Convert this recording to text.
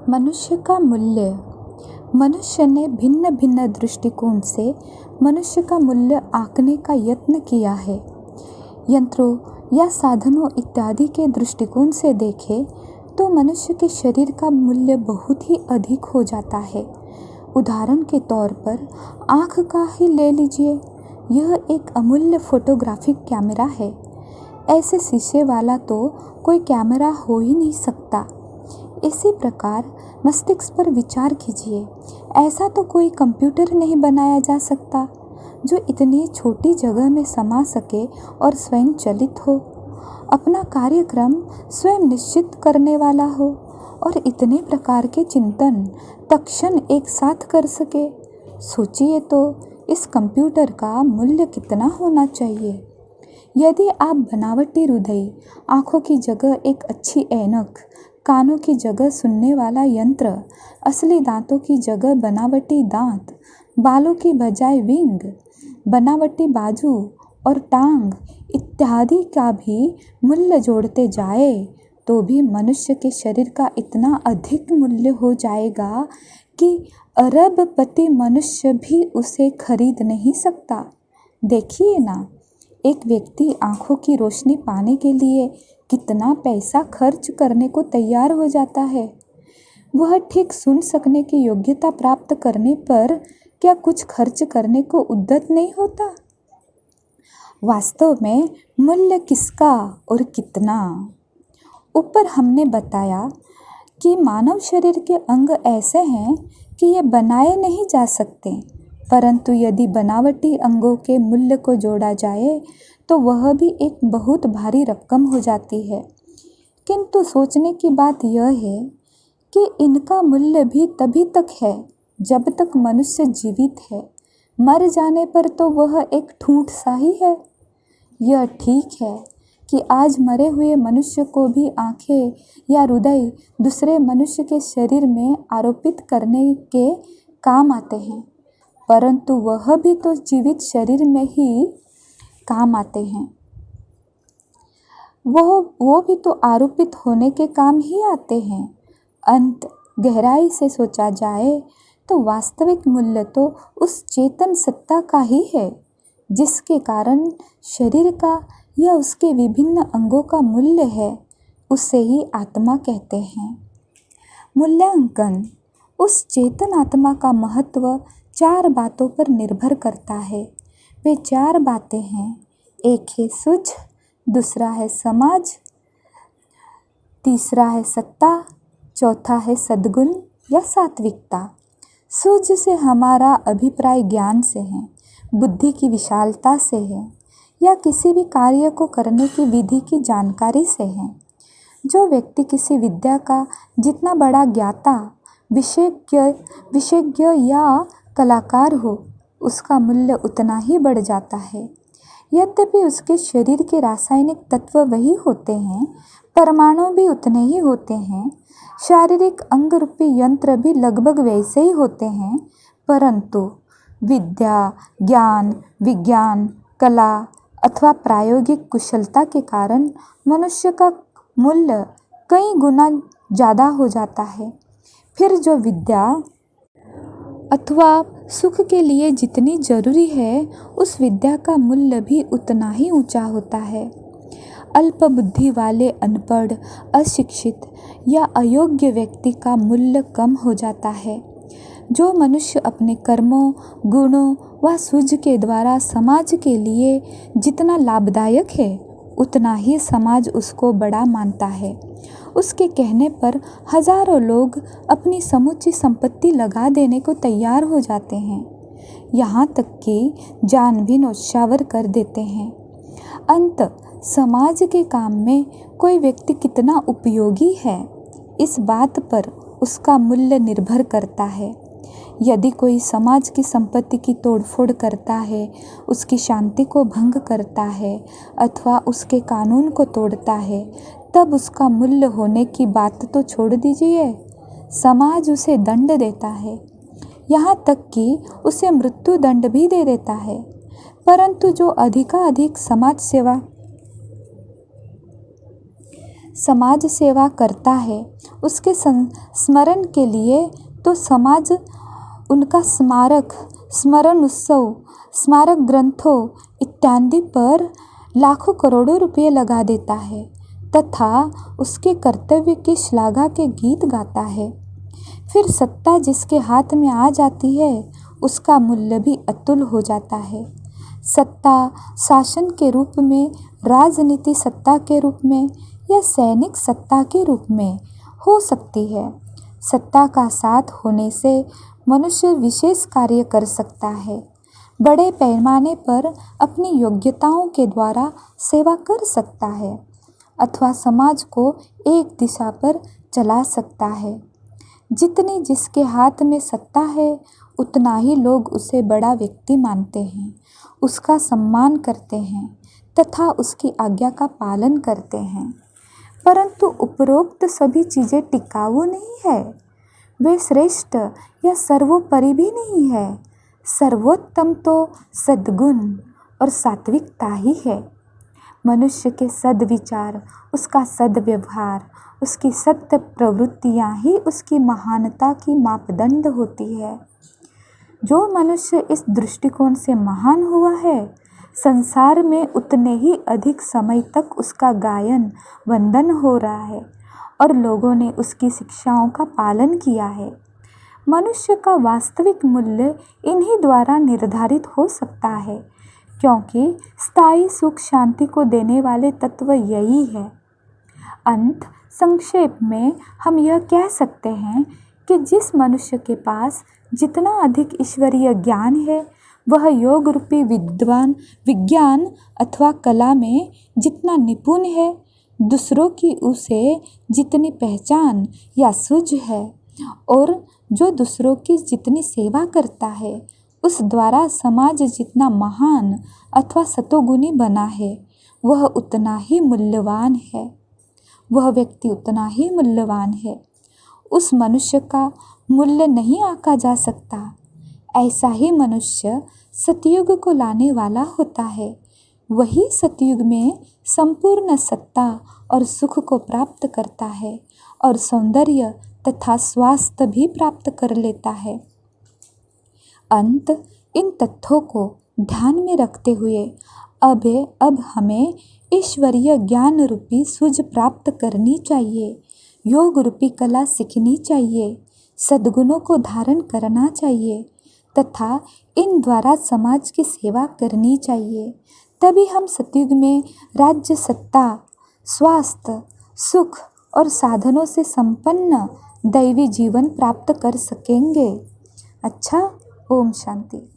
मनुष्य का मूल्य। मनुष्य ने भिन्न भिन्न दृष्टिकोण से मनुष्य का मूल्य आंकने का यत्न किया है। यंत्रों या साधनों इत्यादि के दृष्टिकोण से देखें तो मनुष्य के शरीर का मूल्य बहुत ही अधिक हो जाता है। उदाहरण के तौर पर आँख का ही ले लीजिए। यह एक अमूल्य फोटोग्राफिक कैमरा है। ऐसे शीशे वाला तो कोई कैमरा हो ही नहीं सकता। इसी प्रकार मस्तिष्क पर विचार कीजिए। ऐसा तो कोई कंप्यूटर नहीं बनाया जा सकता जो इतनी छोटी जगह में समा सके और स्वयं चलित हो, अपना कार्यक्रम स्वयं निश्चित करने वाला हो और इतने प्रकार के चिंतन तत्क्षण एक साथ कर सके। सोचिए तो इस कंप्यूटर का मूल्य कितना होना चाहिए। यदि आप बनावटी हृदय, आँखों की जगह एक अच्छी ऐनक, कानों की जगह सुनने वाला यंत्र, असली दांतों की जगह बनावटी दांत, बालों की बजाय विंग, बनावटी बाजू और टांग इत्यादि का भी मूल्य जोड़ते जाए तो भी मनुष्य के शरीर का इतना अधिक मूल्य हो जाएगा कि अरबपति मनुष्य भी उसे खरीद नहीं सकता। देखिए ना, एक व्यक्ति आँखों की रोशनी पाने के लिए कितना पैसा खर्च करने को तैयार हो जाता है। वह ठीक सुन सकने की योग्यता प्राप्त करने पर क्या कुछ खर्च करने को उद्यत नहीं होता। वास्तव में मूल्य किसका और कितना। ऊपर हमने बताया कि मानव शरीर के अंग ऐसे हैं कि ये बनाए नहीं जा सकते, परंतु यदि बनावटी अंगों के मूल्य को जोड़ा जाए तो वह भी एक बहुत भारी रकम हो जाती है। किंतु सोचने की बात यह है कि इनका मूल्य भी तभी तक है जब तक मनुष्य जीवित है। मर जाने पर तो वह एक ठूंठ सा ही है। यह ठीक है कि आज मरे हुए मनुष्य को भी आंखें या हृदय दूसरे मनुष्य के शरीर में आरोपित करने के काम आते हैं, परंतु वह भी तो जीवित शरीर में ही काम आते हैं। वो भी तो आरोपित होने के काम ही आते हैं। अंत गहराई से सोचा जाए तो वास्तविक मूल्य तो उस चेतन सत्ता का ही है जिसके कारण शरीर का या उसके विभिन्न अंगों का मूल्य है। उसे ही आत्मा कहते हैं। मूल्यांकन। उस चेतन आत्मा का महत्व 4 बातों पर निर्भर करता है। वे 4 बातें हैं। एक है सुझ, दूसरा है समाज, तीसरा है सत्ता, चौथा है सद्गुण या सात्विकता। सूझ से हमारा अभिप्राय ज्ञान से है, बुद्धि की विशालता से है या किसी भी कार्य को करने की विधि की जानकारी से है। जो व्यक्ति किसी विद्या का जितना बड़ा ज्ञाता, विशेषज्ञ या कलाकार हो, उसका मूल्य उतना ही बढ़ जाता है। यद्यपि उसके शरीर के रासायनिक तत्व वही होते हैं, परमाणु भी उतने ही होते हैं, शारीरिक अंग रूपी यंत्र भी लगभग वैसे ही होते हैं, परंतु विद्या, ज्ञान, विज्ञान, कला अथवा प्रायोगिक कुशलता के कारण मनुष्य का मूल्य कई गुना ज़्यादा हो जाता है। फिर जो विद्या अथवा सुख के लिए जितनी जरूरी है, उस विद्या का मूल्य भी उतना ही ऊंचा होता है। अल्प बुद्धि वाले अनपढ़, अशिक्षित या अयोग्य व्यक्ति का मूल्य कम हो जाता है। जो मनुष्य अपने कर्मों, गुणों व सूझ के द्वारा समाज के लिए जितना लाभदायक है, उतना ही समाज उसको बड़ा मानता है। उसके कहने पर हजारों लोग अपनी समूची संपत्ति लगा देने को तैयार हो जाते हैं, यहाँ तक कि जान भी न्यौछावर कर देते हैं। अंत समाज के काम में कोई व्यक्ति कितना उपयोगी है, इस बात पर उसका मूल्य निर्भर करता है। यदि कोई समाज की संपत्ति की तोड़फोड़ करता है, उसकी शांति को भंग करता है अथवा उसके कानून को तोड़ता है, तब उसका मूल्य होने की बात तो छोड़ दीजिए, समाज उसे दंड देता है, यहाँ तक कि उसे मृत्यु दंड भी दे देता है। परंतु जो अधिकाधिक समाज सेवा समाज सेवा करता है उसके स्मरण के लिए तो समाज उनका स्मारक, स्मरण उत्सव, स्मारक ग्रंथों इत्यादि पर लाखों करोड़ों रुपये लगा देता है तथा उसके कर्तव्य की श्लाघा के गीत गाता है। फिर सत्ता जिसके हाथ में आ जाती है उसका मूल्य भी अतुल हो जाता है। सत्ता शासन के रूप में, राजनीति सत्ता के रूप में या सैनिक सत्ता के रूप में हो सकती है। सत्ता का साथ होने से मनुष्य विशेष कार्य कर सकता है, बड़े पैमाने पर अपनी योग्यताओं के द्वारा सेवा कर सकता है अथवा समाज को एक दिशा पर चला सकता है। जितनी जिसके हाथ में सत्ता है उतना ही लोग उसे बड़ा व्यक्ति मानते हैं, उसका सम्मान करते हैं तथा उसकी आज्ञा का पालन करते हैं। परंतु उपरोक्त सभी चीज़ें टिकाऊ नहीं है, वे श्रेष्ठ या सर्वोपरि भी नहीं है। सर्वोत्तम तो सद्गुण और सात्विकता ही है। मनुष्य के सद्विचार, उसका सद्व्यवहार, उसकी सत्य प्रवृत्तियाँ ही उसकी महानता की मापदंड होती है। जो मनुष्य इस दृष्टिकोण से महान हुआ है, संसार में उतने ही अधिक समय तक उसका गायन वंदन हो रहा है और लोगों ने उसकी शिक्षाओं का पालन किया है। मनुष्य का वास्तविक मूल्य इन्हीं द्वारा निर्धारित हो सकता है, क्योंकि स्थायी सुख शांति को देने वाले तत्व यही है। अंत संक्षेप में हम यह कह सकते हैं कि जिस मनुष्य के पास जितना अधिक ईश्वरीय ज्ञान है, वह योग रूपी विज्ञान अथवा कला में जितना निपुण है, दूसरों की उसे जितनी पहचान या सूझ है और जो दूसरों की जितनी सेवा करता है, उस द्वारा समाज जितना महान अथवा सतोगुणी बना है, वह उतना ही मूल्यवान है। वह व्यक्ति उतना ही मूल्यवान है। उस मनुष्य का मूल्य नहीं आंका जा सकता। ऐसा ही मनुष्य सतयुग को लाने वाला होता है। वही सतयुग में संपूर्ण सत्ता और सुख को प्राप्त करता है और सौंदर्य तथा स्वास्थ्य भी प्राप्त कर लेता है। अंत इन तथ्यों को ध्यान में रखते हुए अब हमें ईश्वरीय ज्ञान रूपी सूझ प्राप्त करनी चाहिए, योग रूपी कला सीखनी चाहिए, सद्गुणों को धारण करना चाहिए तथा इन द्वारा समाज की सेवा करनी चाहिए। तभी हम सतयुग में राज्य, सत्ता, स्वास्थ्य, सुख और साधनों से संपन्न दैवी जीवन प्राप्त कर सकेंगे। अच्छा, ओम शांति।